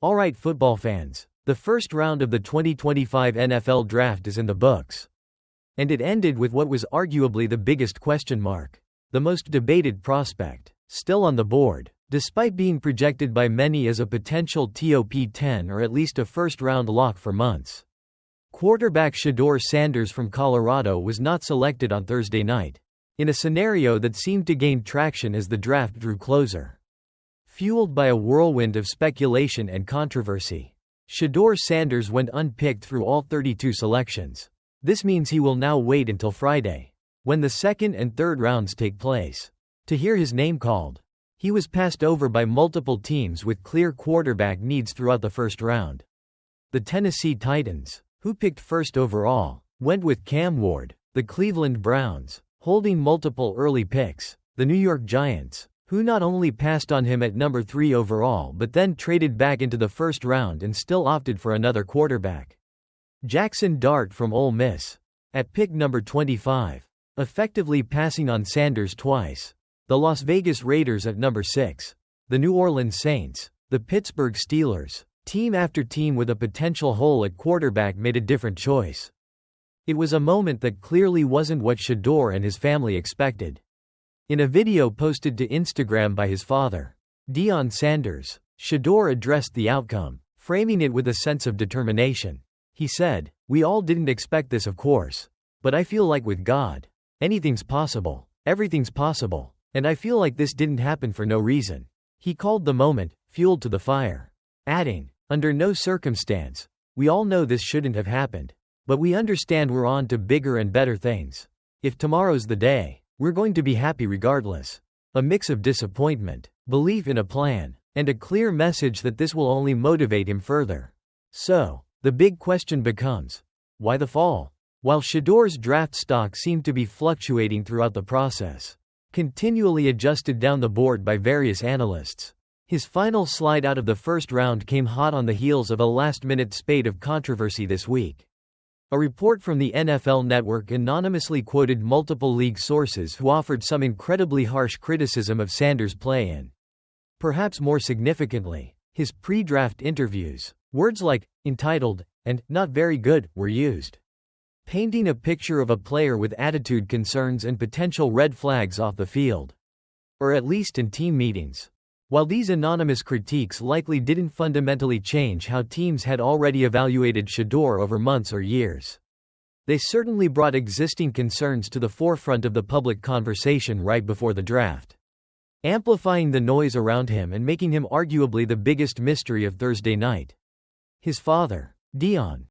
Alright football fans, the first round of the 2025 NFL Draft is in the books. And it ended with what was arguably the biggest question mark. The most debated prospect, still on the board, despite being projected by many as a potential top 10 or at least a first-round lock for months. Quarterback Shedeur Sanders from Colorado was not selected on Thursday night, in a scenario that seemed to gain traction as the draft drew closer. Fueled by a whirlwind of speculation and controversy, Shedeur Sanders went unpicked through all 32 selections. This means he will now wait until Friday, when the second and third rounds take place, to hear his name called. He was passed over by multiple teams with clear quarterback needs throughout the first round. The Tennessee Titans, who picked first overall, went with Cam Ward. The Cleveland Browns, holding multiple early picks. The New York Giants, who not only passed on him at number 3 overall but then traded back into the first round and still opted for another quarterback. Jackson Dart from Ole Miss, at pick number 25, effectively passing on Sanders twice. The Las Vegas Raiders at number 6. The New Orleans Saints, the Pittsburgh Steelers, team after team with a potential hole at quarterback made a different choice. It was a moment that clearly wasn't what Shedeur and his family expected. In a video posted to Instagram by his father, Deion Sanders, Shedeur addressed the outcome, framing it with a sense of determination. He said, "We all didn't expect this, of course. But I feel like with God, anything's possible, everything's possible, and I feel like this didn't happen for no reason." He called the moment fuel to the fire, adding, "Under no circumstance, we all know this shouldn't have happened, but we understand we're on to bigger and better things. If tomorrow's the day, we're going to be happy regardless." A mix of disappointment, belief in a plan, and a clear message that this will only motivate him further. So, the big question becomes, why the fall? While Shedeur's draft stock seemed to be fluctuating throughout the process, continually adjusted down the board by various analysts, his final slide out of the first round came hot on the heels of a last-minute spate of controversy this week. A report from the NFL Network anonymously quoted multiple league sources who offered some incredibly harsh criticism of Sanders' play in. Perhaps more significantly, his pre-draft interviews. Words like entitled and not very good were used, painting a picture of a player with attitude concerns and potential red flags off the field, or at least in team meetings. While these anonymous critiques likely didn't fundamentally change how teams had already evaluated Shedeur over months or years, they certainly brought existing concerns to the forefront of the public conversation right before the draft, amplifying the noise around him and making him arguably the biggest mystery of Thursday night. His father, Deion,